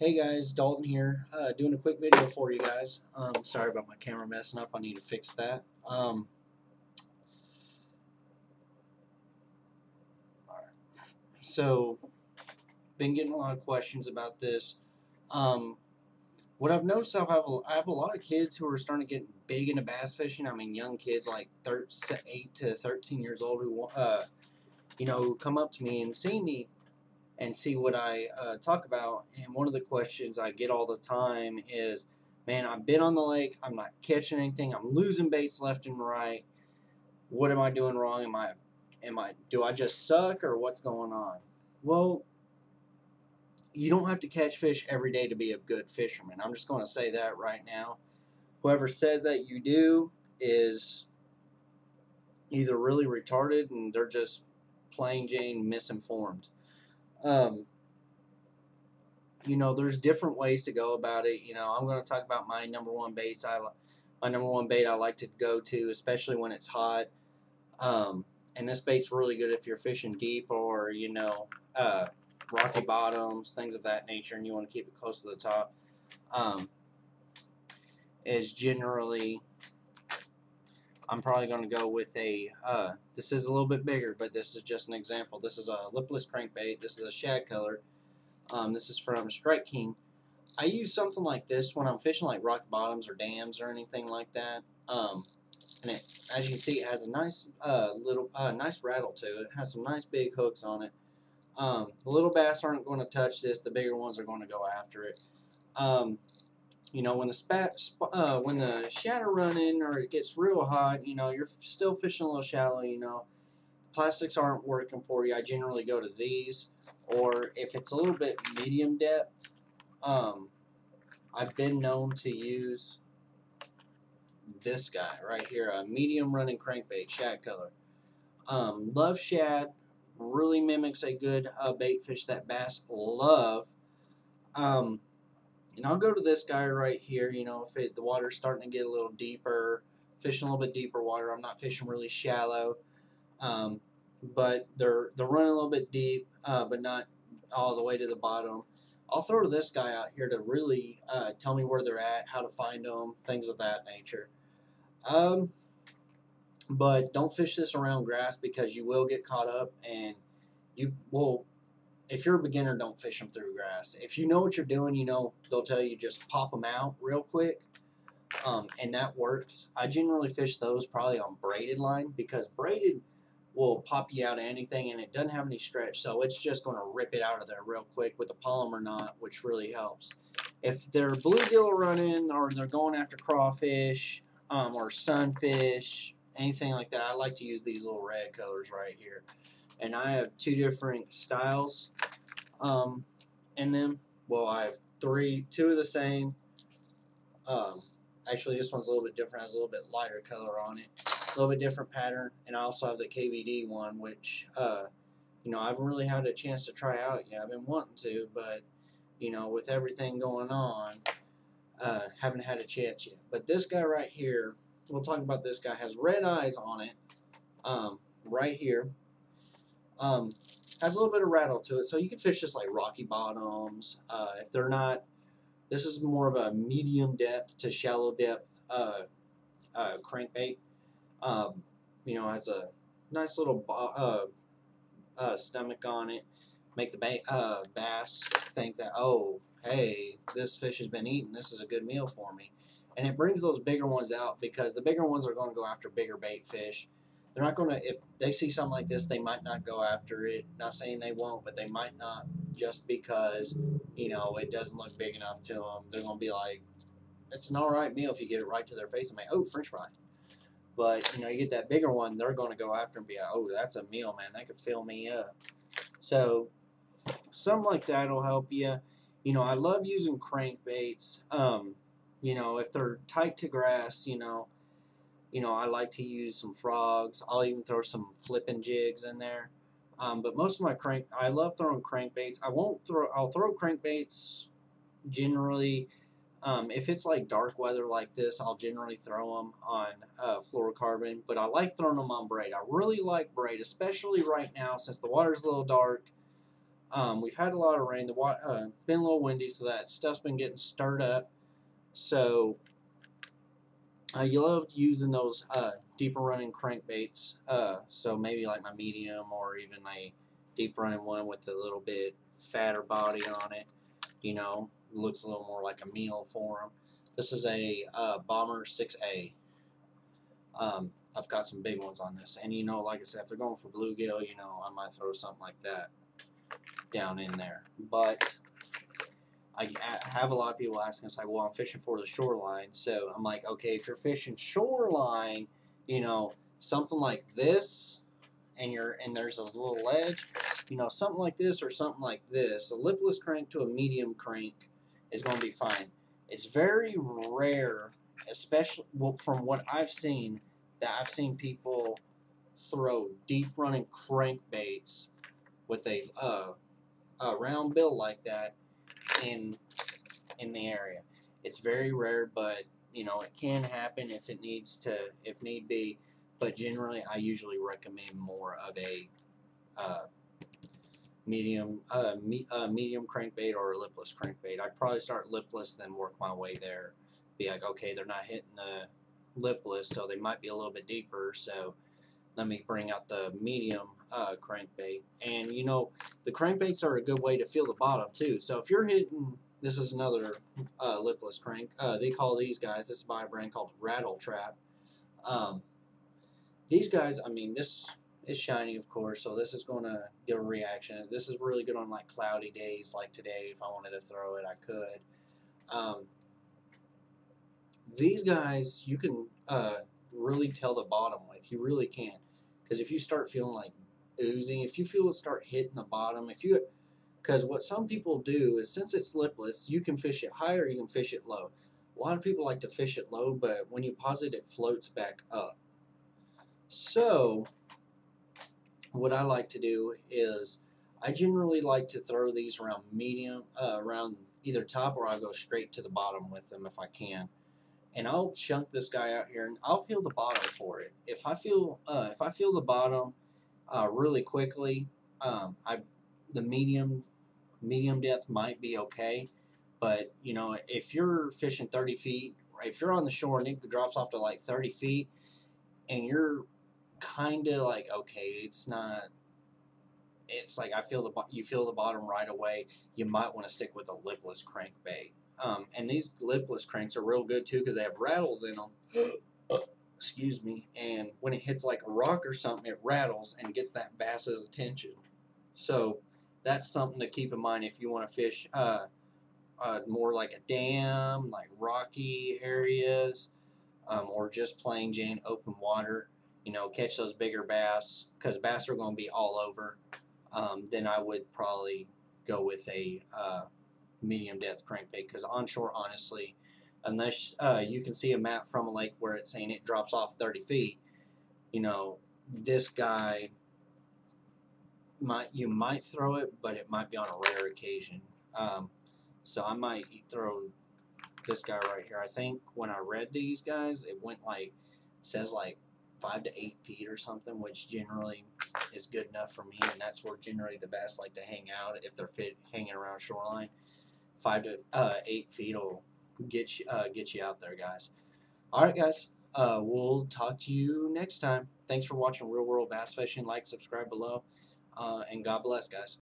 Hey guys, Dalton here, doing a quick video for you guys. Sorry about my camera messing up. I need to fix that. So, been getting a lot of questions about this. Um, what I've noticed, I have a lot of kids who are starting to get big into bass fishing. I mean, young kids like 8 to 13 years old who, who come up to me and see me and see what I talk about. And one of the questions I get all the time is, "Man, I've been on the lake. I'm not catching anything. I'm losing baits left and right. What am I doing wrong? Do I just suck or what's going on?" Well, you don't have to catch fish every day to be a good fisherman. I'm just going to say that right now. Whoever says that you do is either really retarded and they're just plain Jane misinformed. Um, there's different ways to go about it. I'm going to talk about my number one baits. My number one bait I like to go to, especially when it's hot. And this bait's really good if you're fishing deep or rocky bottoms, things of that nature, and you want to keep it close to the top. Is generally I'm probably going to go with a. This is a little bit bigger, but this is just an example. This is a lipless crankbait. This is a shad color. This is from Strike King. I use something like this when I'm fishing like rock bottoms or dams or anything like that. And as you can see, it has a nice nice rattle to it. It has some nice big hooks on it. The little bass aren't going to touch this. The bigger ones are going to go after it. When the shad are running or it gets real hot, you're still fishing a little shallow. Plastics aren't working for you. I generally go to these, or if it's a little bit medium depth, I've been known to use this guy right here, a medium running crankbait, shad color. Love shad, really mimics a good bait fish that bass love. And I'll go to this guy right here. If the water's starting to get a little deeper, fishing a little bit deeper water. I'm not fishing really shallow, but they're running a little bit deep, but not all the way to the bottom. I'll throw this guy out here to really tell me where they're at, how to find them, things of that nature. But don't fish this around grass because you will get caught up, and you will. If you're a beginner, don't fish them through grass. If you know what you're doing, they'll tell you just pop them out real quick, and that works. I generally fish those probably on braided line because braided will pop you out of anything, and it doesn't have any stretch, so it's just going to rip it out of there real quick with a polymer knot, which really helps. If they're bluegill running or they're going after crawfish or sunfish, anything like that, I like to use these little red colors right here. And I have two different styles in them. Well, I have two of the same. Actually, this one's a little bit different, has a little bit lighter color on it, a little bit different pattern. And I also have the KVD one, which I haven't really had a chance to try out yet. I've been wanting to, but with everything going on, haven't had a chance yet. But this guy right here, we'll talk about this guy, has red eyes on it, right here. Has a little bit of rattle to it, so you can fish this like rocky bottoms. If they're not, this is more of a medium depth to shallow depth crankbait. Has a nice little stomach on it. Make the bass think that, oh, hey, this fish has been eaten. This is a good meal for me. And it brings those bigger ones out because the bigger ones are going to go after bigger bait fish. They're not going to, if they see something like this, they might not go after it. Not saying they won't, but they might not just because, it doesn't look big enough to them. They're going to be like, it's an all right meal if you get it right to their face. I'm like, oh, French fry. But, you get that bigger one, they're going to go after and be like, oh, that's a meal, man. That could fill me up. So, something like that will help you. I love using crankbaits. If they're tight to grass, I like to use some frogs. I'll even throw some flipping jigs in there. But most of my I love throwing crankbaits. I'll throw crankbaits generally. If it's like dark weather like this, I'll generally throw them on fluorocarbon. But I like throwing them on braid. I really like braid, especially right now since the water's a little dark. We've had a lot of rain. Been a little windy, so that stuff's been getting stirred up. So you love using those deeper running crankbaits. So maybe like my medium or even a deep running one with a little bit fatter body on it. You know, looks a little more like a meal for them. This is a Bomber 6A. I've got some big ones on this, and you know, like I said, if they're going for bluegill, you know, I might throw something like that down in there. But I have a lot of people asking us like, well, I'm fishing for the shoreline, so I'm like, okay, if you're fishing shoreline, you know, something like this, and there's a little ledge, you know, something like this or something like this, a lipless crank to a medium crank is going to be fine. It's very rare, especially from what I've seen, that I've seen people throw deep running crankbaits with a round bill like that in the area. It's very rare, but you know it can happen if need be. But generally, I usually recommend more of a uh, medium crankbait or a lipless crankbait. I'd probably start lipless, then work my way there. Be like, okay, they're not hitting the lipless, so they might be a little bit deeper. So let me bring out the medium crankbait. And you know, the crankbaits are a good way to feel the bottom too. So if you're hitting, this is another lipless crank. They call these guys, this is by a brand called Rattle Trap. Um, these guys, I mean, this is shiny, of course, so this is going to give a reaction. This is really good on like cloudy days like today. If I wanted to throw it, I could. Um, these guys, you can really tell the bottom with. You really can. Because if you start feeling like oozing, if you feel it start hitting the bottom, because what some people do is since it's lipless, you can fish it high or you can fish it low. A lot of people like to fish it low, but when you pause it, it floats back up. So what I like to do is I generally like to throw these around medium, around either top, or I'll go straight to the bottom with them if I can. And I'll chunk this guy out here, and I'll feel the bottom for it. If I feel the bottom really quickly, I the medium depth might be okay, but you know if you're fishing 30 feet, if you're on the shore and it drops off to like 30 feet, and you're kind of like okay, it's not. It's like you feel the bottom right away. You might want to stick with a lipless crankbait. And these lipless cranks are real good too because they have rattles in them. Excuse me. And when it hits like a rock or something, it rattles and gets that bass's attention. So that's something to keep in mind if you want to fish more like a dam, like rocky areas, or just plain Jane open water. You know, catch those bigger bass because bass are going to be all over. Then I would probably go with a medium depth crankbait because onshore, honestly, unless you can see a map from a lake where it's saying it drops off 30 feet, you know, this guy you might throw it, but it might be on a rare occasion. So I might throw this guy right here. I think when I read these guys, it went like says like 5 to 8 feet or something, which generally is good enough for me, and that's where generally the bass like to hang out if they're hanging around shoreline. 5 to 8 feet will get you out there, guys. All right, guys. We'll talk to you next time. Thanks for watching Real World Bass Fishing. Like, subscribe below, and God bless, guys.